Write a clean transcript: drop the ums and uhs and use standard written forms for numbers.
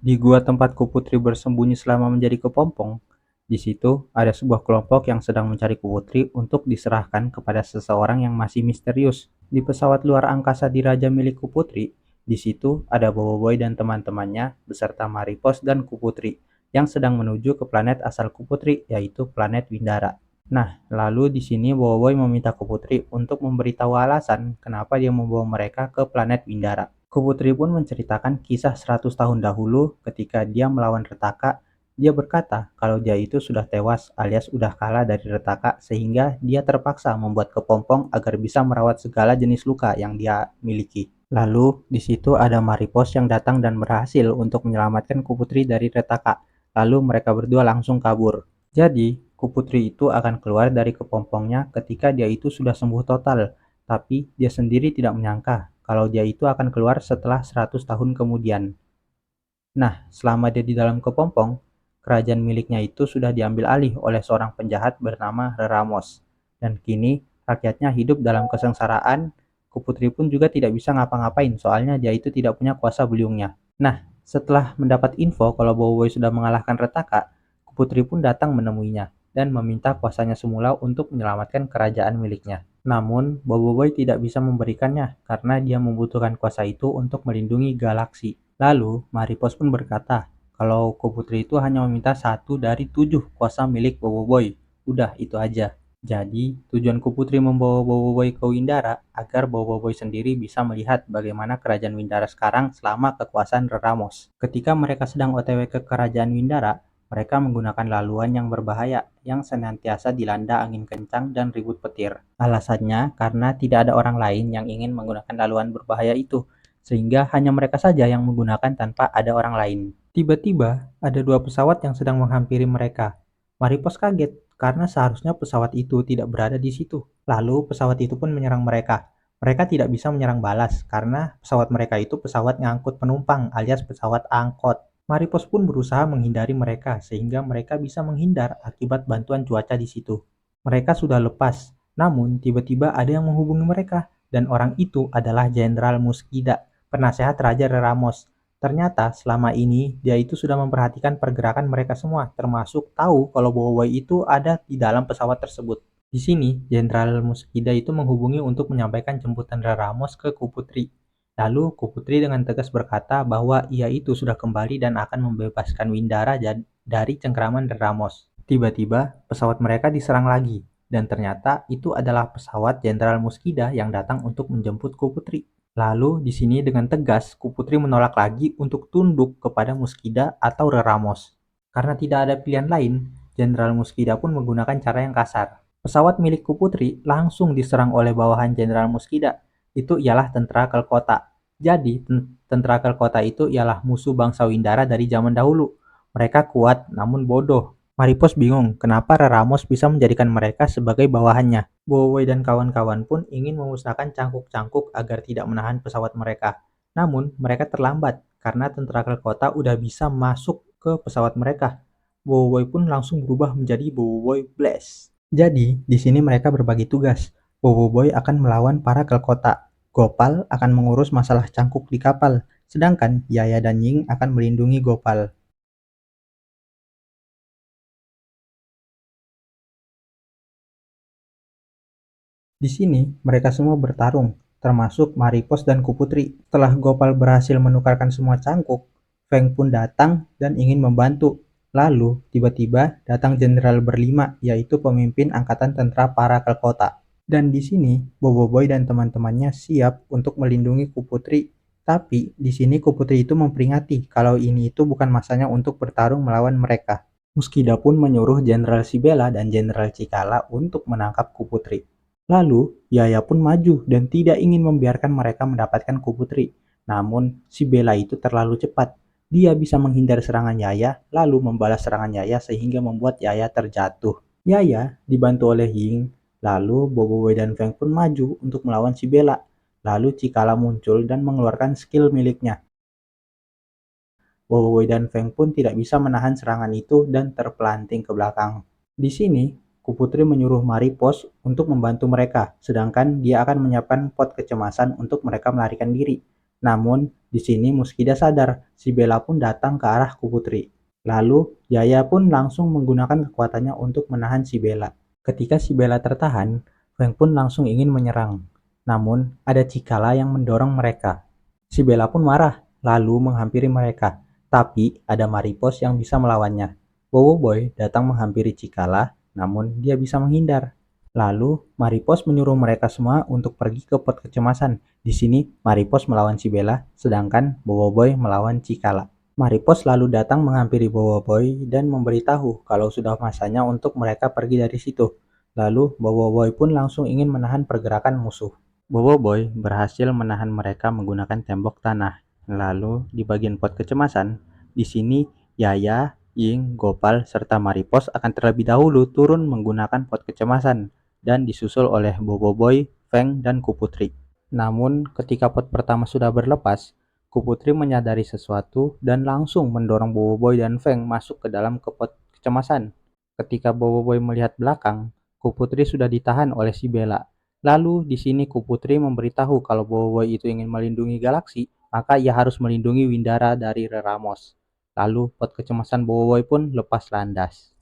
Di gua tempatku Putri bersembunyi selama menjadi kepompong, di situ ada sebuah kelompok yang sedang mencari Putri untuk diserahkan kepada seseorang yang masih misterius. Di pesawat luar angkasa di Raja milikku Putri, di situ ada Boboiboy dan teman-temannya beserta Maripos dan Kuputri yang sedang menuju ke planet asal Kuputri, yaitu planet Windara. Nah, lalu di sini Boboiboy meminta Kuputri untuk memberitahu alasan kenapa dia membawa mereka ke planet Windara. Kuputri pun menceritakan kisah 100 tahun dahulu ketika dia melawan Retaka. Dia berkata kalau dia itu sudah tewas alias udah kalah dari Retaka sehingga dia terpaksa membuat kepompong agar bisa merawat segala jenis luka yang dia miliki. Lalu di situ ada Maripos yang datang dan berhasil untuk menyelamatkan Kuputri dari Retaka. Lalu mereka berdua langsung kabur. Jadi, Kuputri itu akan keluar dari kepompongnya ketika dia itu sudah sembuh total. Tapi dia sendiri tidak menyangka kalau dia itu akan keluar setelah 100 tahun kemudian. Nah, selama dia di dalam kepompong, kerajaan miliknya itu sudah diambil alih oleh seorang penjahat bernama Reramos. Dan kini rakyatnya hidup dalam kesengsaraan. Kuputri pun juga tidak bisa ngapa-ngapain soalnya dia itu tidak punya kuasa beliungnya. Nah, setelah mendapat info kalau Bowoy sudah mengalahkan Retaka, Kuputri pun datang menemuinya dan meminta kuasanya semula untuk menyelamatkan kerajaan miliknya. Namun, Boboiboy tidak bisa memberikannya karena dia membutuhkan kuasa itu untuk melindungi galaksi. Lalu, Maripos pun berkata kalau Koputri itu hanya meminta satu dari 7 kuasa milik Boboiboy. Udah, itu aja. Jadi, tujuan Kuputri membawa Boboiboy ke Windara agar Boboiboy sendiri bisa melihat bagaimana kerajaan Windara sekarang selama kekuasaan Reramos. Ketika mereka sedang OTW ke kerajaan Windara, mereka menggunakan laluan yang berbahaya yang senantiasa dilanda angin kencang dan ribut petir. Alasannya karena tidak ada orang lain yang ingin menggunakan laluan berbahaya itu, sehingga hanya mereka saja yang menggunakan tanpa ada orang lain. Tiba-tiba, ada dua pesawat yang sedang menghampiri mereka. Maripos kaget karena seharusnya pesawat itu tidak berada di situ. Lalu pesawat itu pun menyerang mereka. Mereka tidak bisa menyerang balas karena pesawat mereka itu pesawat ngangkut penumpang alias pesawat angkot. Maripos pun berusaha menghindari mereka sehingga mereka bisa menghindar akibat bantuan cuaca di situ. Mereka sudah lepas, namun tiba-tiba ada yang menghubungi mereka dan orang itu adalah Jenderal Muskida, penasehat Raja Reramos. Ternyata selama ini dia itu sudah memperhatikan pergerakan mereka semua, termasuk tahu kalau Bowoy itu ada di dalam pesawat tersebut. Di sini, Jenderal Muskida itu menghubungi untuk menyampaikan jemputan Reramos ke Kuputri. Lalu Kuputri dengan tegas berkata bahwa ia itu sudah kembali dan akan membebaskan Windara dari cengkraman Ramos. Tiba-tiba pesawat mereka diserang lagi, dan ternyata itu adalah pesawat Jenderal Muskida yang datang untuk menjemput Kuputri. Lalu di sini dengan tegas Kuputri menolak lagi untuk tunduk kepada Muskida atau Ramos. Karena tidak ada pilihan lain, Jenderal Muskida pun menggunakan cara yang kasar. Pesawat milik Kuputri langsung diserang oleh bawahan Jenderal Muskida, itu ialah tentara Kelkota. Jadi, tentara Kelkota itu ialah musuh bangsa Windara dari zaman dahulu. Mereka kuat namun bodoh. Maripos bingung kenapa Ramos bisa menjadikan mereka sebagai bawahannya. Bowoy dan kawan-kawan pun ingin memusnahkan cangkuk-cangkuk agar tidak menahan pesawat mereka. Namun, mereka terlambat karena tentara Kelkota udah bisa masuk ke pesawat mereka. Bowoy pun langsung berubah menjadi Bowoy Blast. Jadi, di sini mereka berbagi tugas. Bowoy akan melawan para Kelkota. Gopal akan mengurus masalah cangkuk di kapal, sedangkan Yaya dan Ying akan melindungi Gopal. Di sini, mereka semua bertarung, termasuk Maripos dan Kuputri. Setelah Gopal berhasil menukarkan semua cangkuk, Feng pun datang dan ingin membantu. Lalu, tiba-tiba datang jenderal berlima, yaitu pemimpin angkatan tentara para Kelkota. Dan di sini, Boboiboy dan teman-temannya siap untuk melindungi Kuputri. Tapi, di sini Kuputri itu memperingati kalau ini itu bukan masanya untuk bertarung melawan mereka. Muskida pun menyuruh Jenderal Sibela dan Jenderal Cikala untuk menangkap Kuputri. Lalu, Yaya pun maju dan tidak ingin membiarkan mereka mendapatkan Kuputri. Namun, Sibela itu terlalu cepat. Dia bisa menghindar serangan Yaya, lalu membalas serangan Yaya sehingga membuat Yaya terjatuh. Yaya dibantu oleh Ying, lalu Boboiboy dan Feng pun maju untuk melawan Sibela. Lalu Cikala muncul dan mengeluarkan skill miliknya. Boboiboy dan Feng pun tidak bisa menahan serangan itu dan terpelanting ke belakang. Di sini, Kuputri menyuruh Maripos untuk membantu mereka, sedangkan dia akan menyiapkan pot kecemasan untuk mereka melarikan diri. Namun, di sini Muskida sadar, si Bella pun datang ke arah Kuputri. Lalu, Yaya pun langsung menggunakan kekuatannya untuk menahan si Bella. Ketika si Bella tertahan, Feng pun langsung ingin menyerang. Namun, ada Cikala yang mendorong mereka. Si Bella pun marah, lalu menghampiri mereka. Tapi, ada Maripos yang bisa melawannya. Bobo Boy datang menghampiri Cikala, namun dia bisa menghindar. Lalu, Maripos menyuruh mereka semua untuk pergi ke pot kecemasan. Di sini, Maripos melawan si Bella, sedangkan Bobo Boy melawan Cikala. Maripos lalu datang menghampiri Bobo Boy dan memberitahu kalau sudah masanya untuk mereka pergi dari situ. Lalu, Bobo Boy pun langsung ingin menahan pergerakan musuh. Bobo Boy berhasil menahan mereka menggunakan tembok tanah. Lalu, di bagian pot kecemasan, di sini Yaya, Ying, Gopal, serta Maripos akan terlebih dahulu turun menggunakan pot kecemasan dan disusul oleh Bobo Boy, Feng, dan Kuputri. Namun, ketika pot pertama sudah berlepas, Kuputri menyadari sesuatu dan langsung mendorong Bobo Boy dan Feng masuk ke dalam pot kecemasan. Ketika Bobo Boy melihat belakang, Kuputri sudah ditahan oleh si Bella. Lalu di sini Kuputri memberitahu kalau Bobo Boy itu ingin melindungi galaksi, maka ia harus melindungi Windara dari Reramos. Lalu pot kecemasan Bobo Boy pun lepas landas.